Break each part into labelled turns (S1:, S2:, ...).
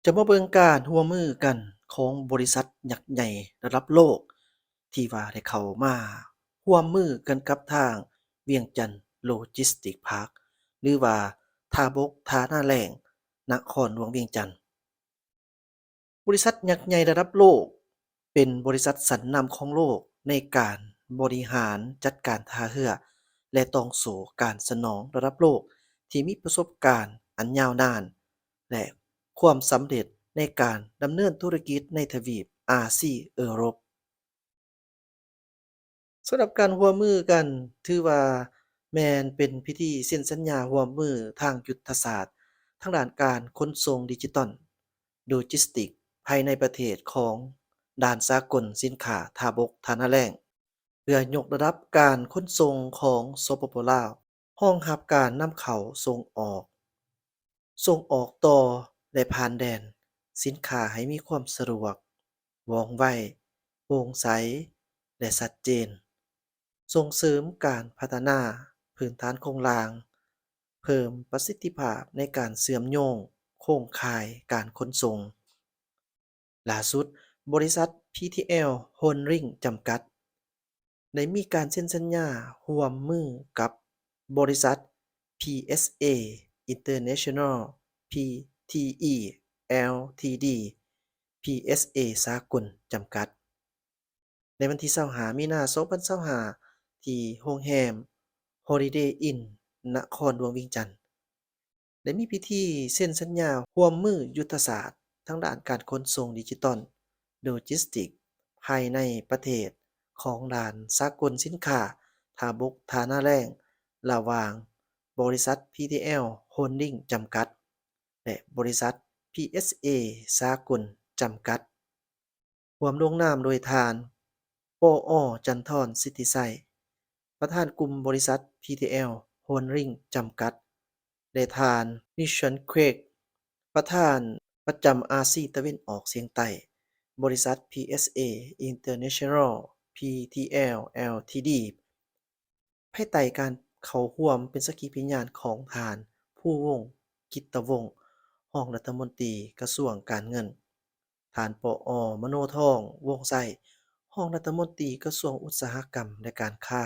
S1: จะมาเบิ่งการร่วมมือกันของบริษัทยักษ์ใหญ่ระดับโลกที่ว่าได้เข้ามาร่วมมือกันกับทางเวียงจันทน์โลจิสติกส์พาร์คหรือว่าท่าบกท่าหน้าแล่งนครหลวงเวียงจันทน์บริษัทยักษ์ใหญ่ระดับโลกเป็นบริษัทชั้นนำของโลกในการบริหารจัดการท่าเรือและต้องสู่การสนองระดับโลกที่มีประสบการณ์อันยาวนานและความสำเร็จในการดำเนินธุรกิจในทวีปอาซีเอโรป สำหรับการร่วมมือกันถือว่าแม่นเป็นพิธีเซ็นสัญญาร่วมมือทางยุทธศาสตร์ทางด้านการขนส่งดิจิทัลโลจิสติกส์ภายในประเทศของด้านสากลสินค้าทางบกทางน้ำแล้งเพื่อยกระดับการขนส่งของสปปลาวรองรับการนำเข้าส่งออกต่อและผ่านแดนสินค้าให้มีความสะดวกว่องไวโปร่งใสและชัดเจน ส่งเสริมการพัฒนาพื้นฐานโครงสร้างเพิ่มประสิทธิภาพในการเชื่อมโยงโครงข่ายการขนส่งล่าสุดบริษัท PTL Holding จำกัดได้มีการเซ็นสัญญาร่วมมือกับบริษัท PSA International Pte Ltd PSA สากลจำกัด ในวันที่25มีนาคม2025ที่โรงแรม Holiday Inn นครหลวงเวียงจันทน์ได้มีพิธีเซ็นสัญญาร่วมมือยุทธศาสตร์ทางด้านการขนส่งดิจิทัลโลจิสติกส์ภายในประเทศของด้านสากลสินค้าทางบกทางน้ำแล้งระหว่างบริษัท PTL Holding จำกัดและบริษัท PSA สากลจำกัด ร่วมลงนามโดยทาน ปอ จันทร สิทธิไสยประธานกลุ่มบริษัท PTL Holding จำกัดและทาน Nishan Craig ประธานประจำอาซีตะวันออกเฉียงใต้บริษัท PSA International Pte Ltd ภายใต้การเข้าร่วมเป็นสักขีพยานของท่านผู้วงศ์กิตติวงศ์รองรัฐมนตรีกระทรวงการเงิน ท่าน ปอ มโนทอง วงศ์ไส้รองรัฐมนตรีกระทรวงอุตสาหกรรมและการค้า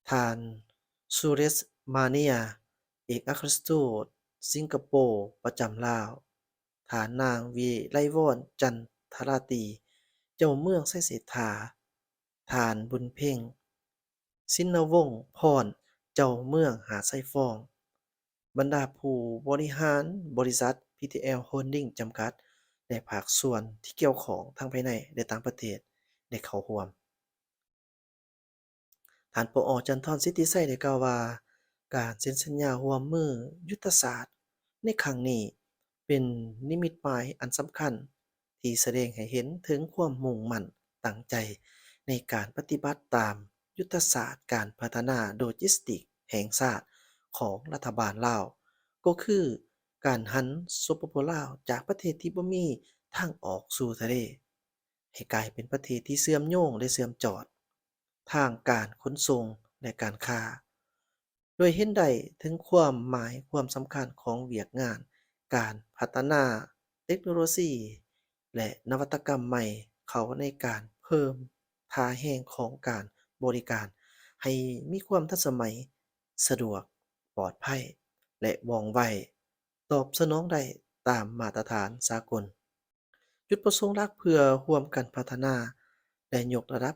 S1: ท่าน สุเรช มาเนีย เอกอัครราชทูตสิงคโปร์ประจำลาว ท่านนางวิไลวรรณ จันทราตรี เจ้าเมืองไสเศรษฐา ท่านบุญเพ็ง สินวงศ์พร เจ้าเมืองหาดไร่ฟอง บรรดาผู้บริหารบริษัท PTL Holding จำกัดและภาคส่วนที่เกี่ยวข้องทั้งภายในและต่างประเทศได้เข้าร่วม ท่าน ปอ จันทร สิทธิไสยได้กล่าวว่าการเซ็นสัญญาร่วมมือยุทธศาสตร์ในครั้งนี้เป็นนิมิตหมายอันสำคัญที่แสดงให้เห็นถึงความมุ่งมั่นตั้งใจในการปฏิบัติตามยุทธศาสตร์การพัฒนาโลจิสติกส์แห่งชาติของรัฐบาลลาวก็คือการหันสปปลาวจากประเทศที่บ่มีทางออกสู่ทะเลให้กลายเป็นประเทศที่เชื่อมโยงและเชื่อมจอด ทางการขนส่งและการค้า โดยเห็นได้ถึงความหมายความสำคัญของเวียกงาน การพัฒนาเทคโนโลยีและนวัตกรรมใหม่เข้าในการเพิ่มท่าแรงของการบริการให้มีความทันสมัย สะดวก ปลอดภัย และว่องไว ตอบสนองได้ตามมาตรฐานสากล จุดประสงค์หลักเพื่อร่วมกันพัฒนาและยกระดับ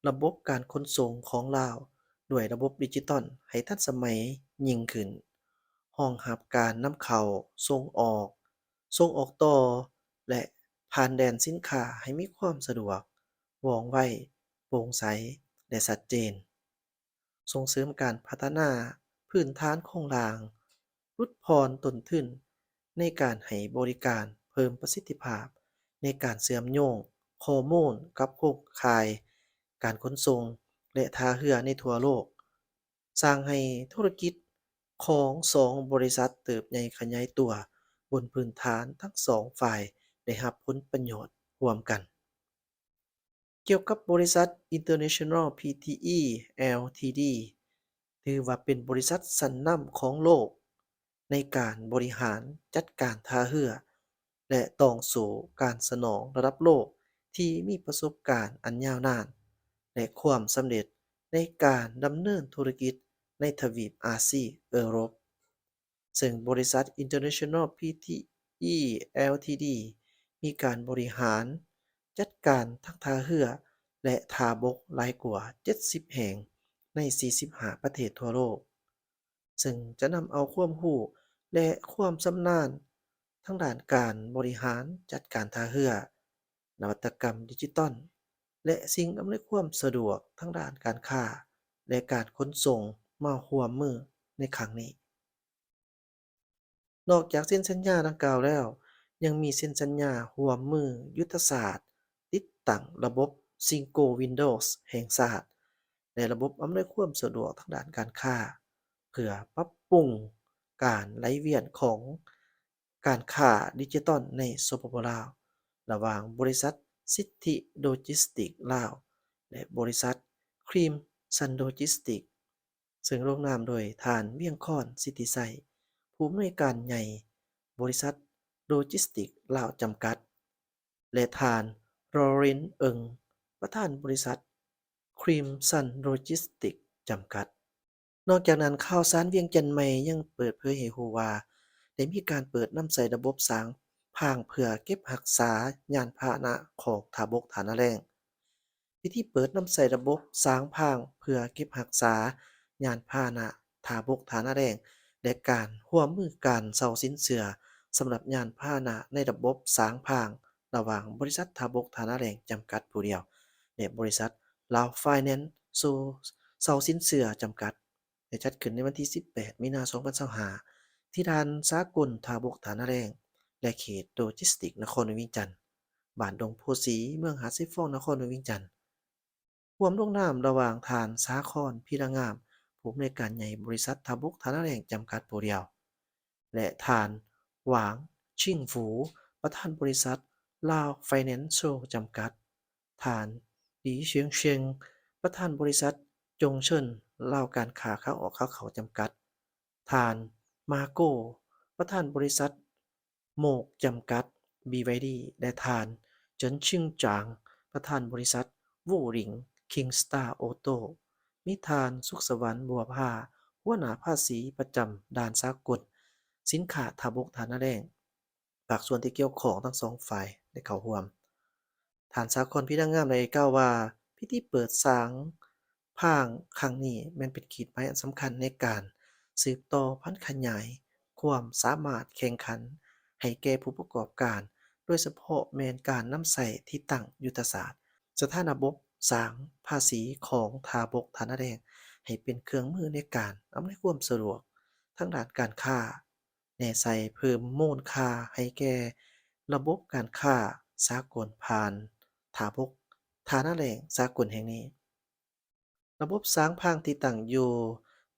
S1: ระบบการขนส่งของลาวด้วยระบบดิจิทัลให้ทันสมัยยิ่งขึ้นรองรับการนำเข้าส่งออกต่อและผ่านแดนสินค้าให้มีความสะดวกว่องไวโปร่งใสและชัดเจนส่งเสริมการพัฒนาพื้นฐานโครงสร้างลดพรต้นทุนในการให้บริการเพิ่มประสิทธิภาพ ในการเชื่อมโยงข้อมูลกับโครงข่ายการขนส่งและท่าเรือในทั่วโลกสร้างให้ธุรกิจของสองบริษัทเติบใหญ่ขยายตัวบนพื้นฐานทั้งสองฝ่ายได้รับผลประโยชน์ร่วมกันเกี่ยวกับบริษัท International Pte Ltd ถือว่าเป็นบริษัทชั้นนำของโลกในการบริหารจัดการท่าเรือ และต้องสู่การสนองระดับโลกที่มีประสบการณ์อันยาวนานและความสำเร็จในการดำเนินธุรกิจในทวีปอาซีเอโรปซึ่งบริษัท International PTE Ltd มีการบริหารจัดการทั้งท่าเรือและท่าบกหลายกว่า70แห่งใน45ประเทศทั่วโลกซึ่งจะนำเอาความรู้และความชำนาญทั้งด้านการบริหารจัดการท่าเรือนวัตกรรมดิจิทัลและสิ่งอำนวยความสะดวกทั้งด้านการค้าและการขนส่งมาร่วมมือในครั้งนี้ นอกจากเซ็นสัญญาดังกล่าวแล้วยังมีเซ็นสัญญาร่วมมือยุทธศาสตร์ติดตั้งระบบ Cinco Windows แห่งชาติและระบบอำนวยความสะดวกทางด้านการค้าเพื่อปรับปรุงการไหลเวียนของการค้าดิจิทัลในสปปลาวระหว่างบริษัทสิทธิโลจิสติกส์ลาวและบริษัทครีมซันโลจิสติกส์ซึ่งลงนามโดยท่านเวียงค้อนสิทธิไสย ผู้อำนวยการใหญ่บริษัทโลจิสติกส์ลาวจำกัดและท่านลอเรนซ์เอิงประธานบริษัทครีมซันโลจิสติกส์จำกัดนอกจากนั้นข่าวสารเวียงจันทน์ใหม่ยังเปิดเผยให้รู้ว่าได้มีการเปิดนำใช้ระบบสร้างพางเพื่อเก็บรักษายานพาหนะของทาบกฐานะแรงพิธีเปิดนำใช้ระบบสร้างพางเพื่อเก็บรักษายานพาหนะทาบกฐานะแรง และการร่วมมือการเซาสินเชื่อสำหรับยานพาหนะในระบบสางพางระหว่างบริษัททาบกฐานะแรงจำกัดผู้เดียวและบริษัทลาวไฟแนนซ์เซาสินเชื่อจำกัดได้จัดขึ้นในวันที่18มีนาคม2025ที่ลานสากลทาบกฐานะแรงและเขตโลจิสติกส์นครหลวงเวียงจันทน์บ้านดงโพธิ์ศรีเมืองหาดไซฟ้อนนครหลวงเวียงจันทน์ร่วมลงนามระหว่างท่านสาครพีระงาม ผู้อำนวยการใหญ่บริษัททาบกฐานะแรงจำกัดผู้เดียวและท่านหวางชิงฝูประธานบริษัทลาวไฟแนนซ์จำกัดท่านหลีเฉียงเชียงประธานบริษัทจงเชิญลาวการค้าเข้าออกเข้าเขาจำกัดท่านมาโกประธานบริษัทโมกจำกัด BYD และท่านเจินชิงจางประธานบริษัทวู่หลิงคิงสตาร์ออโต้ มิทานสุขสวรรค์บัวผ้าหัวหน้าภาษีประจำด่านสากลสินค้าทาบกฐานะแรงภาคส่วนที่เกี่ยวข้องทั้งสองฝ่ายได้เข้าร่วมฐานสากลพิทักษ์งามได้กล่าวว่าพิธีเปิดสางพางครั้งนี้แม่นเป็นขีดหมายอันสำคัญในการสืบต่อพันธุ์ขยายความสามารถแข่งขันให้แก่ผู้ประกอบการโดยเฉพาะแม่นการนำใส่ที่ตั้งยุทธศาสตร์ สถานระบบสร้างภาษีของทาบกฐานะแรงให้เป็นเครื่องมือในการอำนวยความสะดวกทางด้านการค้าแน่ใส่เพิ่มมูลค่าให้แก่ระบบการค้าสากลผ่านทาบกฐานะแรงสากลแห่งนี้ระบบสร้างพางที่ตั้งอยู่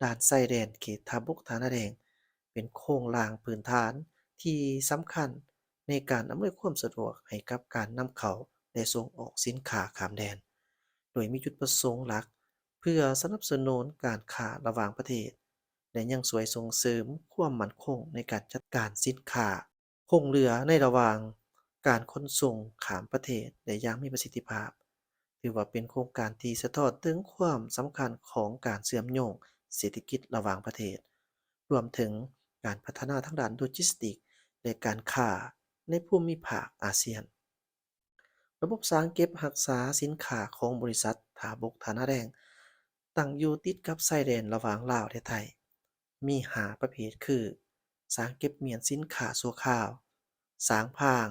S1: ด้านชายแดนเขตทาบกฐานะแรงเป็นโครงร่างพื้นฐานที่สำคัญในการอำนวยความสะดวกให้กับการนำเข้า และส่งออกสินค้าข้ามแดน โดยมีจุดประสงค์หลักเพื่อสนับสนุนการค้าระหว่างประเทศ และยังช่วยส่งเสริมความมั่นคงในการจัดการสินค้าคงเหลือในระหว่างการขนส่งข้ามประเทศได้อย่างมีประสิทธิภาพถือว่าเป็นโครงการที่สะท้อนถึงความสำคัญของการเชื่อมโยงเศรษฐกิจระหว่างประเทศ รวมถึงการพัฒนาทางด้านโลจิสติกส์และการค้าในภูมิภาคอาเซียน ระบบสร้างเก็บรักษาสินค้าของบริษัทท่าบกฐานะแรงตั้งอยู่ติดกับชายแดนระหว่างลาวและไทย มี5ประเภทคือสร้างเก็บเมียนสินค้าชั่วคราวสร้างพาง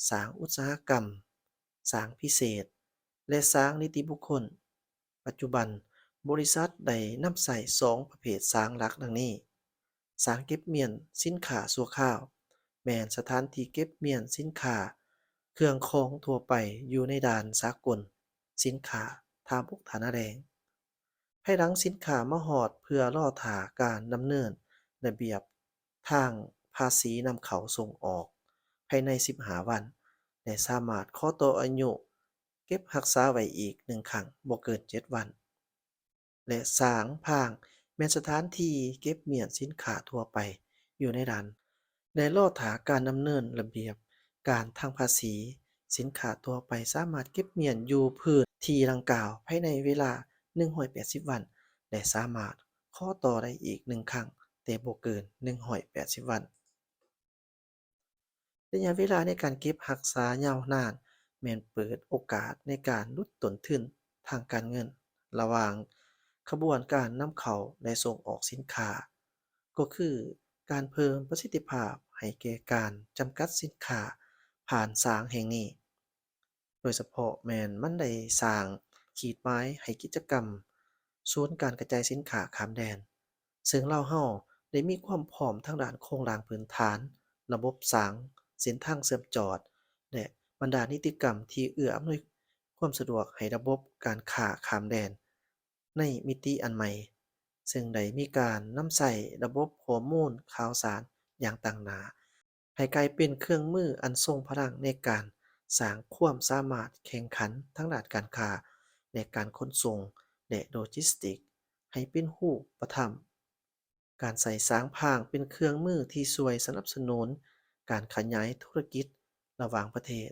S1: สร้างอุตสาหกรรมสร้างพิเศษ และสร้างนิติบุคคล ปัจจุบันบริษัทได้นำใช้2ประเภทสร้างหลักดังนี้สร้างเก็บเมียนสินค้าชั่วคราวแม่นสถานที่เก็บเมียนสินค้า เครื่องของทั่วไปอยู่ในด่านสากลสินค้าทางพวกฐานะแรงภายหลังสินค้ามาฮอดเพื่อรอท่าการดำเนินระเบียบทางภาษีนำเข้าส่งออกภายใน15วันและสามารถขอต่ออายุเก็บรักษาไว้อีก1ครั้งบ่เกิน7วันและสางพางแม่นสถานที่เก็บเมียนสินค้าทั่วไปอยู่ในด่านและรอท่าการดำเนินระเบียบ การทางภาษีสินค้าทั่วไปสามารถเก็บเมียนอยู่พื้นที่ดังกล่าวภายในเวลา180วันและสามารถขอต่อได้อีก1ครั้งแต่บ่เกิน180วันระยะเวลาในการเก็บรักษายาวนานแม่นเปิดโอกาสในการลดต้นทุนทางการเงินระหว่างขบวนการนำเข้าและส่งออกสินค้าก็คือการเพิ่มประสิทธิภาพให้แก่การจำกัดสินค้าผ่านสางแห่งนี้ โดยเฉพาะแม่นมันได้สร้างขีดไม้ให้กิจกรรมศูนย์การกระจายสินค้าข้ามแดนซึ่งลาวเราได้มีความพร้อมทางด้านโครงสร้างพื้นฐานระบบสางเส้นทางเชื่อมจอดและบรรดานิติกรรมที่เอื้ออำนวยความสะดวกให้ระบบการค้าข้ามแดนในมิติอันใหม่ซึ่งได้มีการนำใช้ระบบข้อมูลข่าวสารอย่างต่างหน้า ให้กลายเป็นเครื่องมืออันทรงพลังในการสร้างความสามารถแข่งขันทางด้านการค้าและการขนส่งและโลจิสติกส์ให้เป็นรูปธรรมการใช้สร้างพางเป็นเครื่องมือที่ช่วยสนับสนุนการขยายธุรกิจระหว่างประเทศ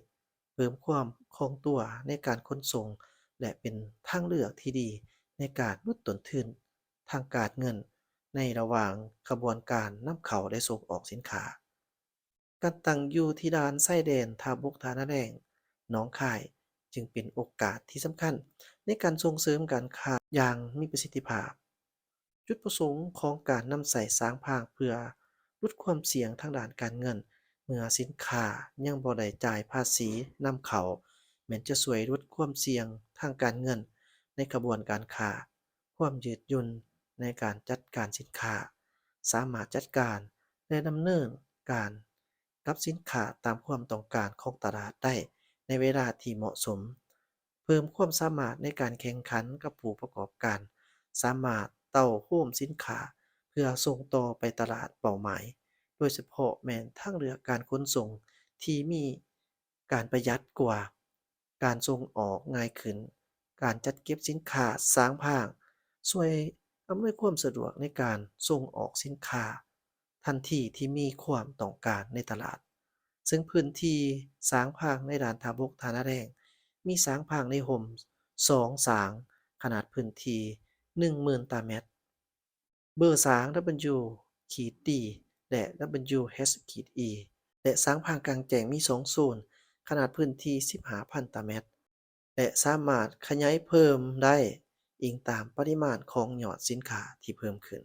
S1: เพิ่มความคล่องตัวในการขนส่งและเป็นทางเลือกที่ดีในการลดต้นทุนทางการเงินในระหว่างกระบวนการนำเข้าและส่งออกสินค้า การตั้งอยู่ที่ด่านชายแดนท่าบกท่านาแดงหนองคายจึงเป็นโอกาสที่สำคัญในการส่งเสริมการค้าอย่างมีประสิทธิภาพจุดประสงค์ของการนำใส่สร้างพางเพื่อลดความเสี่ยงทางด้านการเงินเมื่อสินค้ายังบ่ได้จ่ายภาษีนำเข้าแม้นจะช่วยลดความเสี่ยงทางการเงินในกระบวนการค้าความยืดหยุ่นในการจัดการสินค้าสามารถจัดการและดำเนินการ กับสินค้าตามความต้องการของตลาดได้ในเวลาที่เหมาะสมเพิ่มความสามารถในการแข่งขันกับผู้ประกอบการสามารถเต้าโฮมสินค้าเพื่อส่งต่อไปตลาดเป้าหมายโดยเฉพาะแม้นทางเลือกการขนส่งที่มีการประหยัดกว่าการส่งออกง่ายขึ้นการจัดเก็บสินค้าสางพางช่วยอำนวยความสะดวกในการส่งออกสินค้า ทันทีที่มีความต้องการในตลาด ซึ่งพื้นที่สางพางในด่านทาบกทานาแดงมีสางพางในห่ม2สางขนาดพื้นที่10,000ตารางเมตรเบอร์สาง W-D และ WH-E และสางพางกลางแจ้งมี2โซนขนาดพื้นที่ 15,000 ตารางเมตรและสามารถขยายเพิ่มได้อิงตามปริมาณของยอดสินค้าที่เพิ่มขึ้น